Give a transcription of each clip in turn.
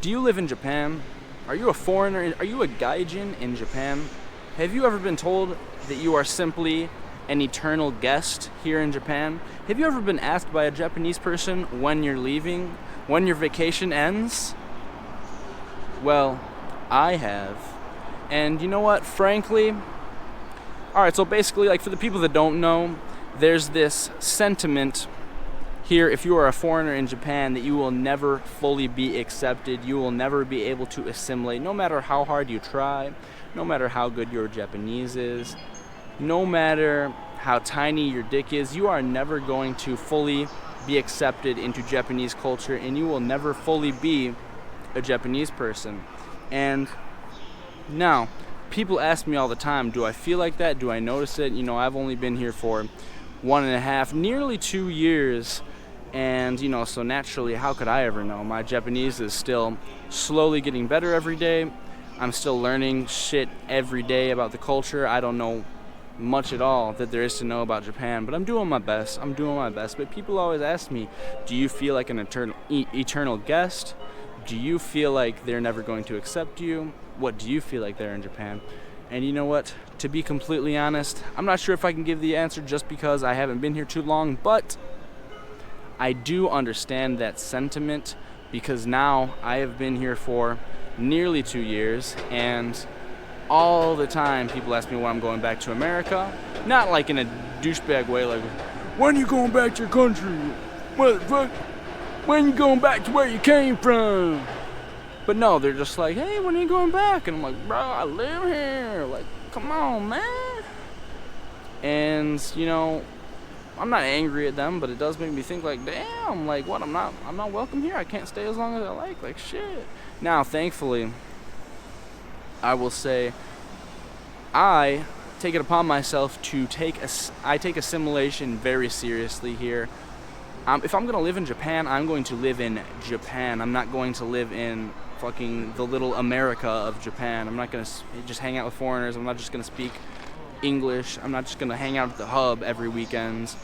Do you live in Japan? Are you a foreigner? Are you a gaijin in Japan? Have you ever been told that you are simply an eternal guest here in Japan? Have you ever been asked by a Japanese person when you're leaving, when your vacation ends? Well, I have. And you know what? Frankly, alright, so basically, like for the people that don't know, there's this sentiment here, if you are a foreigner in Japan, that you will never fully be accepted. You will never be able to assimilate, no matter how hard you try, no matter how good your Japanese is, no matter how tiny your dick is. You are never going to fully be accepted into Japanese culture, and you will never fully be a Japanese person. And now, people ask me all the time, do I feel like that? Do I notice it? You know, I've only been here for 1.5, nearly 2 years. And, you know, so naturally, how could I ever know? My Japanese is still slowly getting better every day. I'm still learning shit every day about the culture. I don't know much at all that there is to know about Japan, but I'm doing my best. But people always ask me, do you feel like an eternal guest? Do you feel like they're never going to accept you? What do you feel like there in Japan? And you know what? To be completely honest, I'm not sure if I can give the answer just because I haven't been here too long, but I do understand that sentiment because now I have been here for nearly 2 years, and all the time people ask me when I'm going back to America. Not like in a douchebag way, like, when are you going back to your country? When you going back to where you came from? But no, they're just like, hey, when are you going back? And I'm like, bro, I live here. Like, come on, man. And, you know, I'm not angry at them, but it does make me think like, damn, like what, I'm not welcome here. I can't stay as long as I like shit. Now, thankfully, I will say I take it upon myself to I take assimilation very seriously here. If I'm going to live in Japan, I'm going to live in Japan. I'm not going to live in fucking the little America of Japan. I'm not going to just hang out with foreigners. I'm not just going to speak English. I'm not just going to hang out at the hub every weekend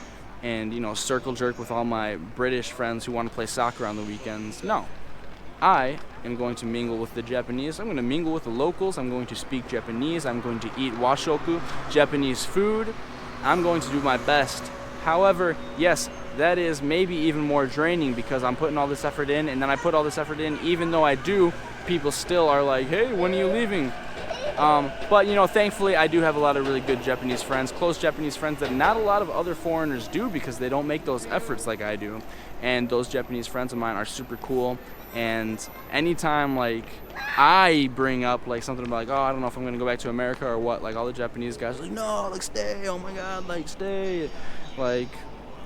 and, you know, circle jerk with all my British friends who want to play soccer on the weekends. No. I am going to mingle with the Japanese. I'm going to mingle with the locals. I'm going to speak Japanese. I'm going to eat washoku, Japanese food. I'm going to do my best. However, yes, that is maybe even more draining because I'm putting all this effort in, and then I put all this effort in, even though I do, people still are like, hey, when are you leaving? But, you know, thankfully I do have a lot of really good Japanese friends, close Japanese friends that not a lot of other foreigners do because they don't make those efforts like I do. And those Japanese friends of mine are super cool. And anytime, like, I bring up, like, something about, like, oh, I don't know if I'm going to go back to America or what, like, all the Japanese guys are like, no, like, stay, oh my God, like, stay. Like,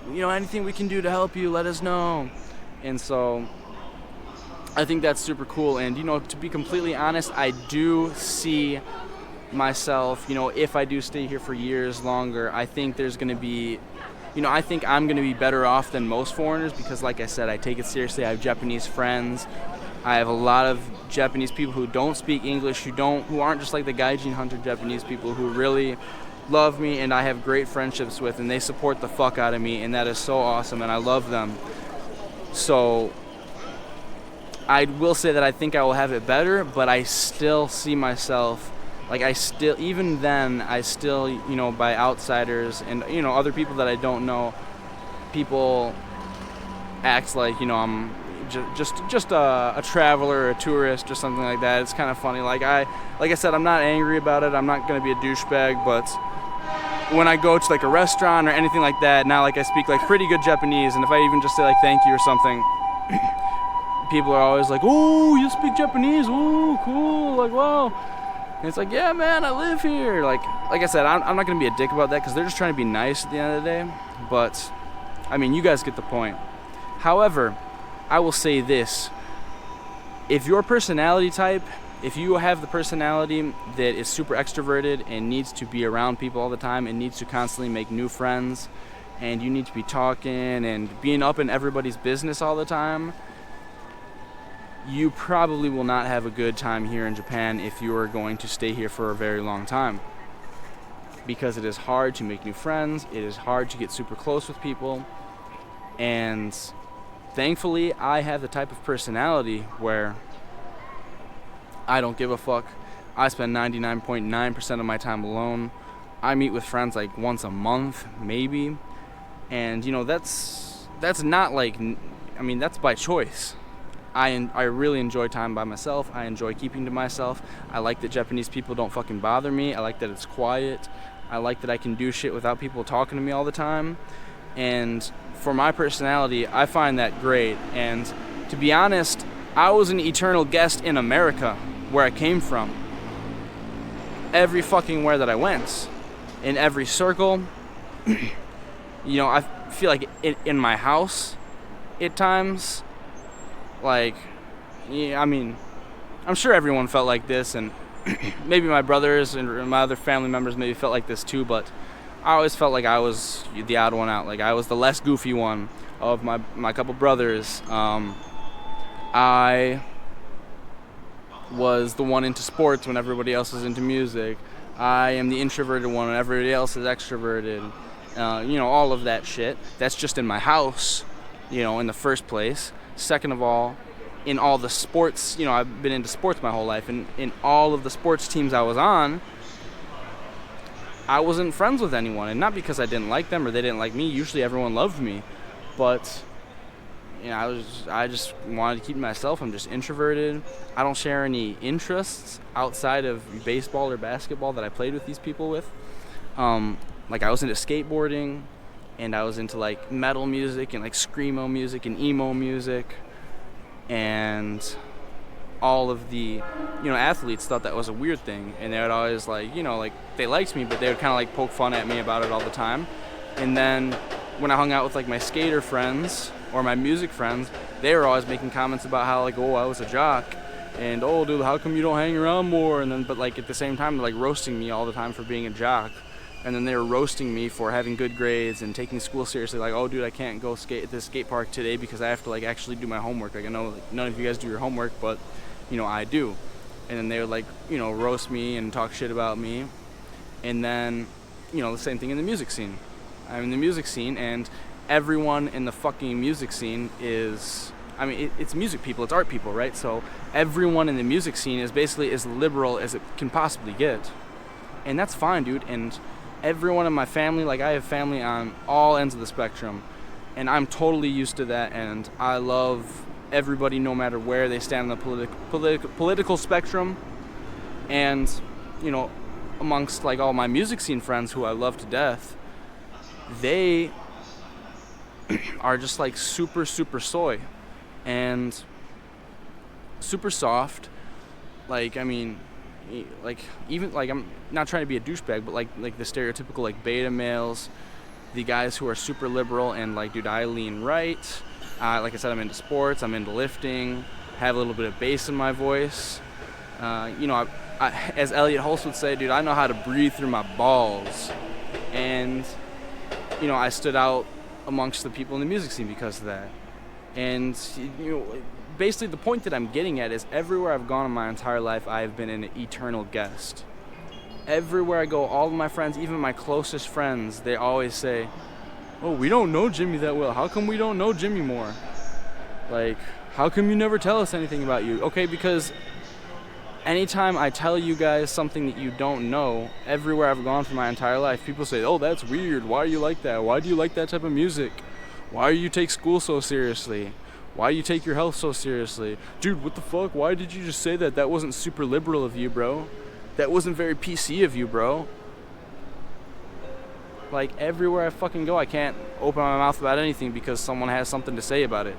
you know, anything we can do to help you, let us know. And so I think that's super cool. And, you know, to be completely honest, I do see myself, you know, if I do stay here for years longer, I think there's going to be, you know, I think I'm going to be better off than most foreigners because, like I said, I take it seriously. I have Japanese friends. I have a lot of Japanese people who don't speak English, who aren't just like the gaijin hunter Japanese people who really love me and I have great friendships with, and they support the fuck out of me, and that is so awesome, and I love them. So I will say that I think I will have it better, but I still see myself, like even then, I still, you know, by outsiders and, you know, other people that I don't know, people act like, you know, I'm just a traveler, a tourist, or something like that. It's kind of funny. Like I said, I'm not angry about it. I'm not going to be a douchebag, but when I go to like a restaurant or anything like that, now like I speak like pretty good Japanese, and if I even just say like thank you or something, people are always like, oh, you speak Japanese? Oh, cool. Like, wow. And it's like, yeah, man, I live here. Like I said, I'm not going to be a dick about that because they're just trying to be nice at the end of the day. But, I mean, you guys get the point. However, I will say this. If your personality type, if you have the personality that is super extroverted and needs to be around people all the time and needs to constantly make new friends, and you need to be talking and being up in everybody's business all the time, you probably will not have a good time here in Japan if you are going to stay here for a very long time. Because it is hard to make new friends, it is hard to get super close with people, and thankfully I have the type of personality where I don't give a fuck. I spend 99.9% of my time alone. I meet with friends like once a month, maybe. And, you know, that's not like, I mean, that's by choice. I really enjoy time by myself. I enjoy keeping to myself. I like that Japanese people don't fucking bother me. I like that it's quiet. I like that I can do shit without people talking to me all the time. And for my personality, I find that great. And to be honest, I was an eternal guest in America, where I came from. Every fucking where that I went, in every circle. You know, I feel like in my house at times. Like, yeah, I mean, I'm sure everyone felt like this, and maybe my brothers and my other family members maybe felt like this too, but I always felt like I was the odd one out. Like, I was the less goofy one of my couple brothers. I was the one into sports when everybody else is into music. I am the introverted one when everybody else is extroverted. You know, all of that shit. That's just in my house, you know, in the first place. Second of all, in all the sports, you know, I've been into sports my whole life, and in all of the sports teams I was on, I wasn't friends with anyone, and not because I didn't like them or they didn't like me. Usually everyone loved me, but, you know, I just wanted to keep to myself. I'm just introverted. I don't share any interests outside of baseball or basketball that I played with these people with. Like, I was into skateboarding, and I was into, like, metal music and, like, screamo music and emo music. And all of the, you know, athletes thought that was a weird thing. And they would always, like, you know, like, they liked me, but they would kind of, like, poke fun at me about it all the time. And then when I hung out with, like, my skater friends or my music friends, they were always making comments about how, like, oh, I was a jock. And, oh, dude, how come you don't hang around more? And then, but, like, at the same time, they're, like, roasting me all the time for being a jock. And then they were roasting me for having good grades and taking school seriously. Like, oh, dude, I can't go skate at this skate park today because I have to, like, actually do my homework. Like, I know, like, none of you guys do your homework, but, you know, I do. And then they would, like, you know, roast me and talk shit about me. And then, you know, the same thing in the music scene. I'm in the music scene, and everyone in the fucking music scene is, I mean, it's music people, it's art people, right? So everyone in the music scene is basically as liberal as it can possibly get. And that's fine, dude. And everyone in my family, like, I have family on all ends of the spectrum, and I'm totally used to that, and I love everybody no matter where they stand on the political spectrum. And, you know, amongst, like, all my music scene friends who I love to death, they are just, like, super soy and super soft. Like, I mean, like, even, like, I'm not trying to be a douchebag, but like the stereotypical, like, beta males, the guys who are super liberal and, like, dude, I lean right. Like I said, I'm into sports, I'm into lifting, have a little bit of bass in my voice. You know, I, as Elliot Holst would say, dude, I know how to breathe through my balls. And, you know, I stood out amongst the people in the music scene because of that. And, you know, basically the point that I'm getting at is everywhere I've gone in my entire life, I've been an eternal guest. Everywhere I go, all of my friends, even my closest friends, they always say, oh, we don't know Jimmy that well. How come we don't know Jimmy more? Like, how come you never tell us anything about you? Okay, because anytime I tell you guys something that you don't know, everywhere I've gone for my entire life, people say, oh, that's weird. Why are you like that? Why do you like that type of music? Why do you take school so seriously? Why do you take your health so seriously? Dude, what the fuck? Why did you just say that? That wasn't super liberal of you, bro. That wasn't very PC of you, bro. Like, everywhere I fucking go, I can't open my mouth about anything because someone has something to say about it.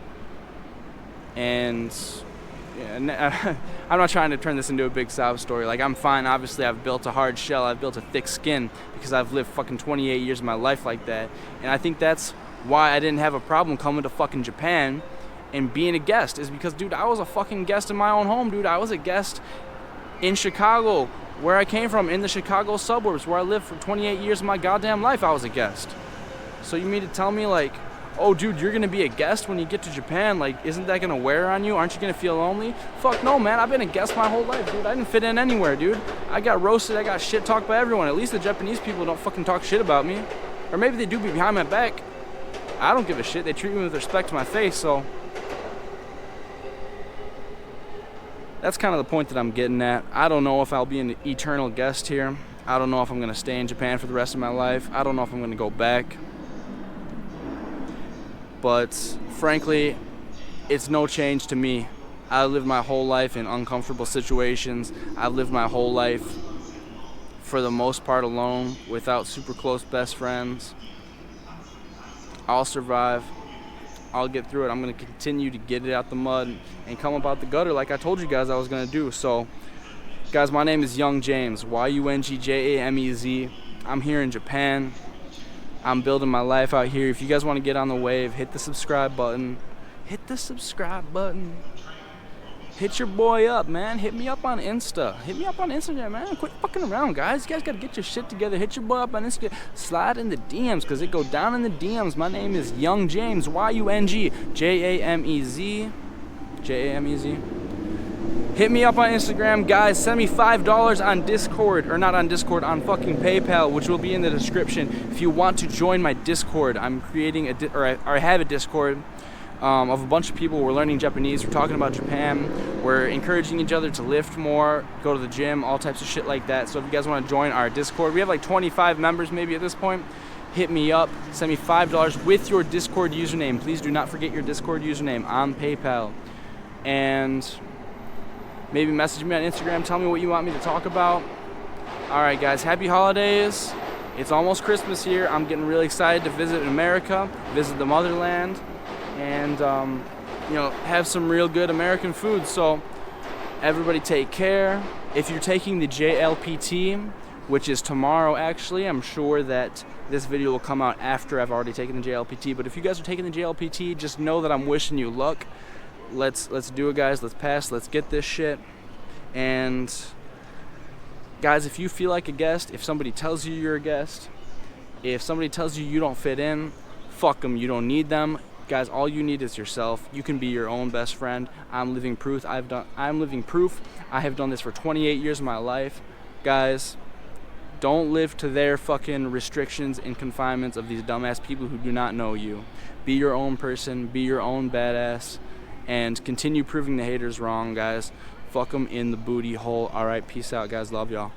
And yeah, I'm not trying to turn this into a big sob story. Like, I'm fine. Obviously, I've built a hard shell. I've built a thick skin because I've lived fucking 28 years of my life like that. And I think that's why I didn't have a problem coming to fucking Japan and being a guest, is because, dude, I was a fucking guest in my own home, dude. I was a guest in Chicago, where I came from, in the Chicago suburbs, where I lived for 28 years of my goddamn life. I was a guest. So you mean to tell me, like, oh, dude, you're gonna be a guest when you get to Japan? Like, isn't that gonna wear on you? Aren't you gonna feel lonely? Fuck no, man. I've been a guest my whole life, dude. I didn't fit in anywhere, dude. I got roasted. I got shit talked by everyone. At least the Japanese people don't fucking talk shit about me. Or maybe they do be behind my back. I don't give a shit. They treat me with respect to my face, so that's kind of the point that I'm getting at. I don't know if I'll be an eternal guest here. I don't know if I'm going to stay in Japan for the rest of my life. I don't know if I'm going to go back. But frankly, it's no change to me. I lived my whole life in uncomfortable situations. I lived my whole life, for the most part, alone, without super close best friends. I'll survive. I'll get through it. I'm going to continue to get it out the mud and come up out the gutter like I told you guys I was going to do. So, guys, my name is yungjamez, YUNGJAMEZ. I'm here in Japan. I'm building my life out here. If you guys want to get on the wave, hit the subscribe button. Hit the subscribe button. Hit your boy up, man. Hit me up on Insta. Hit me up on Instagram, man. Quit fucking around, guys. You guys gotta get your shit together. Hit your boy up on Instagram. Slide in the DMs, because it go down in the DMs. My name is yungjamez, YUNGJAMEZ. JAMEZ. Hit me up on Instagram, guys. Send me $5 on Discord, or not on Discord, on fucking PayPal, which will be in the description. If you want to join my Discord, I'm creating I have a Discord of a bunch of people. We're learning Japanese. We're talking about Japan. We're encouraging each other to lift more, go to the gym, all types of shit like that. So if you guys want to join our Discord, we have like 25 members maybe at this point. Hit me up. Send me $5 with your Discord username. Please do not forget your Discord username on PayPal. And maybe message me on Instagram. Tell me what you want me to talk about. All right, guys. Happy holidays. It's almost Christmas here. I'm getting really excited to visit America, visit the motherland, and have some real good American food. So everybody take care. If you're taking the JLPT, which is tomorrow actually, I'm sure that this video will come out after I've already taken the JLPT, but if you guys are taking the JLPT, just know that I'm wishing you luck. Let's do it, guys. Let's pass. Let's get this shit. And guys, if you feel like a guest, if somebody tells you you're a guest, if somebody tells you you don't fit in, fuck them. You don't need them. Guys, all you need is yourself. You can be your own best friend. I'm living proof. I'm living proof. I have done this for 28 years of my life. Guys, don't live to their fucking restrictions and confinements of these dumbass people who do not know you. Be your own person. Be your own badass. And continue proving the haters wrong, guys. Fuck them in the booty hole. All right, peace out, guys. Love y'all.